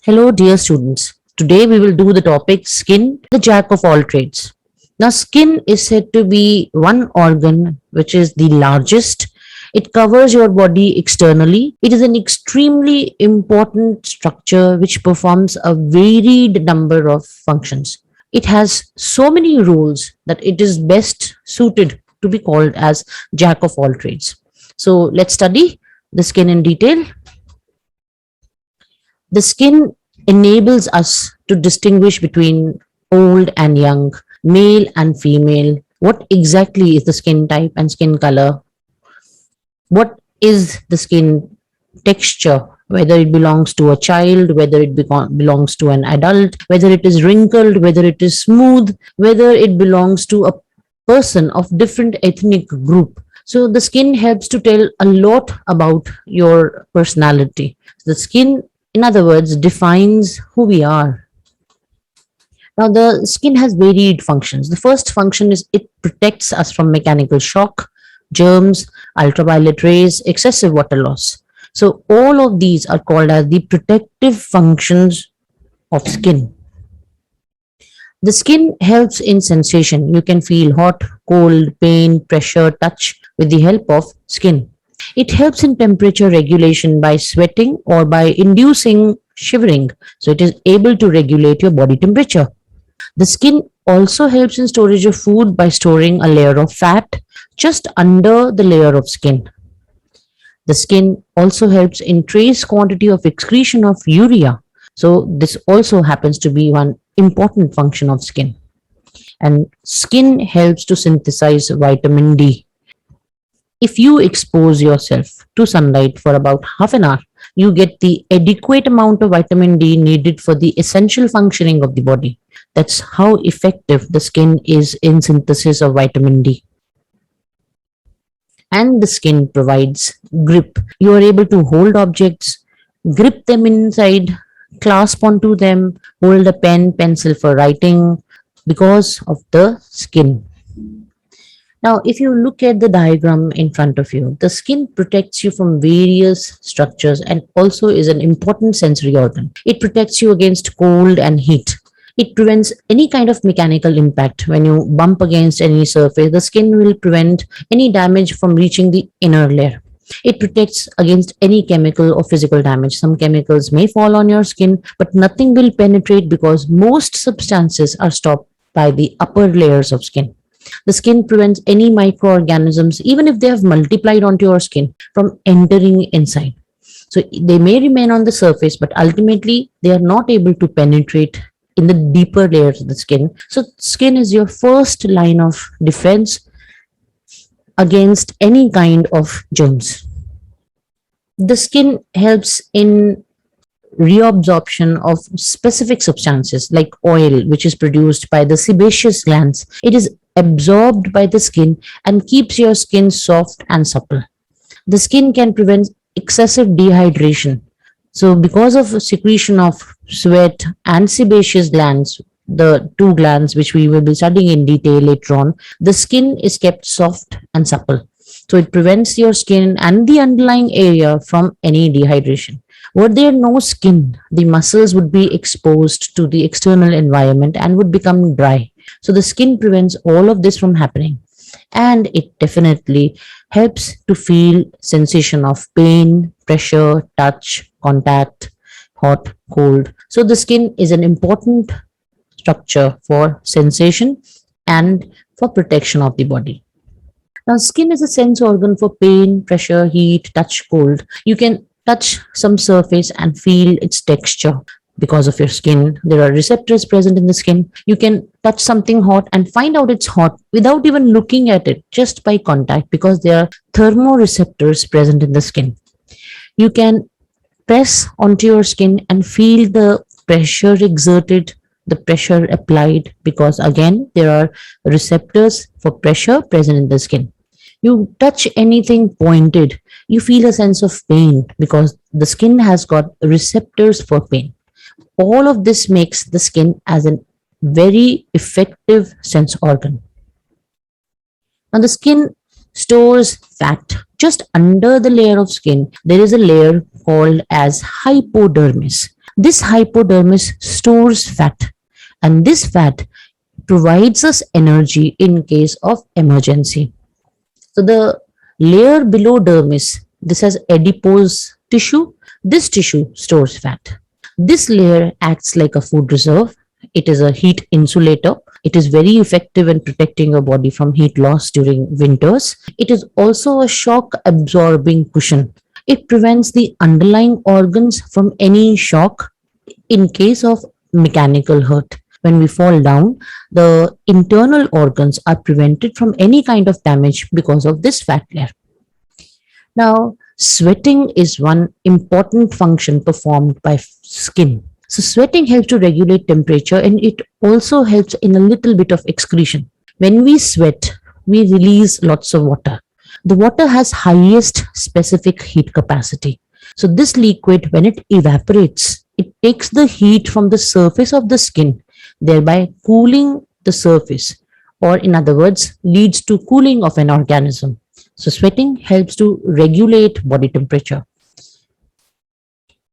Hello, dear students. Today we will do the topic skin, the jack of all trades. Now, skin is said to be one organ which is the largest. It covers your body externally. It is an extremely important structure which performs a varied number of functions. It has so many roles that it is best suited to be called as jack of all trades. So, let's study the skin in detail. The skin enables us to distinguish between old and young, male and female. What exactly is the skin type and skin color? What is the skin texture? Whether it belongs to a child, whether it belongs to an adult, whether it is wrinkled, whether it is smooth, whether it belongs to a person of different ethnic group. So the skin helps to tell a lot about your personality. The skin, in other words, defines who we are. Now, the skin has varied functions. The first function is it protects us from mechanical shock, germs, ultraviolet rays, excessive water loss. So, all of these are called as the protective functions of skin. The skin helps in sensation. You can feel hot, cold, pain, pressure, touch with the help of skin. It helps in temperature regulation by sweating or by inducing shivering. So it is able to regulate your body temperature. The skin also helps in storage of food by storing a layer of fat just under the layer of skin. The skin also helps in trace quantity of excretion of urea. So this also happens to be one important function of skin. And skin helps to synthesize vitamin D. If you expose yourself to sunlight for about half an hour, you get the adequate amount of vitamin D needed for the essential functioning of the body. That's how effective the skin is in synthesis of vitamin D. And the skin provides grip. You are able to hold objects, grip them inside, clasp onto them, hold a pen, pencil for writing because of the skin. Now, if you look at the diagram in front of you, the skin protects you from various structures and also is an important sensory organ. It protects you against cold and heat. It prevents any kind of mechanical impact. When you bump against any surface, the skin will prevent any damage from reaching the inner layer. It protects against any chemical or physical damage. Some chemicals may fall on your skin, but nothing will penetrate because most substances are stopped by the upper layers of skin. The skin prevents any microorganisms, even if they have multiplied onto your skin, from entering inside. So they may remain on the surface, but ultimately they are not able to penetrate in the deeper layers of the skin. So skin is your first line of defense against any kind of germs. The skin helps in reabsorption of specific substances like oil, which is produced by the sebaceous glands. It is absorbed by the skin and keeps your skin soft and supple. The skin can prevent excessive dehydration. So, because of secretion of sweat and sebaceous glands, the two glands which we will be studying in detail later on, the skin is kept soft and supple. So, it prevents your skin and the underlying area from any dehydration. Were there no skin, the muscles would be exposed to the external environment and would become dry. So the skin prevents all of this from happening. And it definitely helps to feel sensation of pain, pressure, touch, contact, hot, cold. So the skin is an important structure for sensation and for protection of the body. Now, skin is a sense organ for pain, pressure, heat, touch, cold. You can touch some surface and feel its texture because of your skin. There are receptors present in the skin. You can touch something hot and find out it's hot without even looking at it, just by contact, because there are thermoreceptors present in the skin. You can press onto your skin and feel the pressure exerted, the pressure applied, because again, there are receptors for pressure present in the skin. You touch anything pointed, you feel a sense of pain because the skin has got receptors for pain. All of this makes the skin as a very effective sense organ. Now, the skin stores fat. Just under the layer of skin, there is a layer called as hypodermis. This hypodermis stores fat, and this fat provides us energy in case of emergency. So the layer below dermis, this has adipose tissue. This tissue stores fat. This layer acts like a food reserve. It is a heat insulator. It is very effective in protecting your body from heat loss during winters. It is also a shock absorbing cushion. It prevents the underlying organs from any shock in case of mechanical hurt. When we fall down, the internal organs are prevented from any kind of damage because of this fat layer. Now, sweating is one important function performed by skin. So, sweating helps to regulate temperature and it also helps in a little bit of excretion. When we sweat, we release lots of water. The water has highest specific heat capacity. So, this liquid, when it evaporates, it takes the heat from the surface of the skin, thereby cooling the surface, or in other words, leads to cooling of an organism. So sweating helps to regulate body temperature.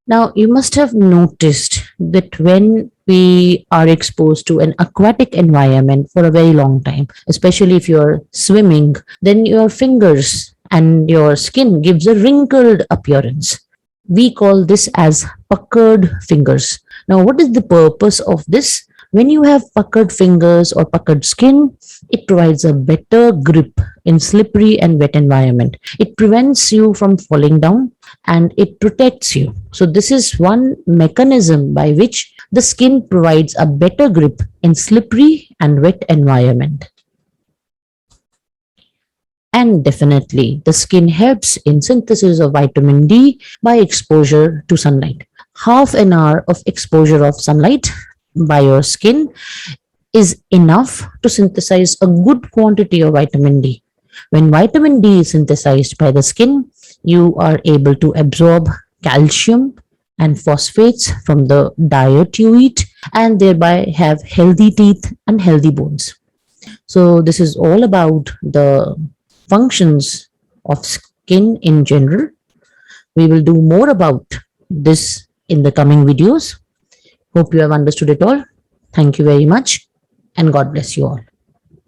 Now, you must have noticed that when we are exposed to an aquatic environment for a very long time, especially if you're swimming, then your fingers and your skin gives a wrinkled appearance. We call this as puckered fingers. Now, what is the purpose of this? When you have puckered fingers or puckered skin, it provides a better grip in slippery and wet environment. It prevents you from falling down and it protects you. So this is one mechanism by which the skin provides a better grip in slippery and wet environment. And definitely the skin helps in synthesis of vitamin D by exposure to sunlight. Half an hour of exposure of sunlight by your skin is enough to synthesize a good quantity of vitamin D. When vitamin D is synthesized by the skin, you are able to absorb calcium and phosphates from the diet you eat and thereby have healthy teeth and healthy bones. So this is all about the functions of skin in general. We will do more about this in the coming videos. Hope you have understood it all. Thank you very much and God bless you all.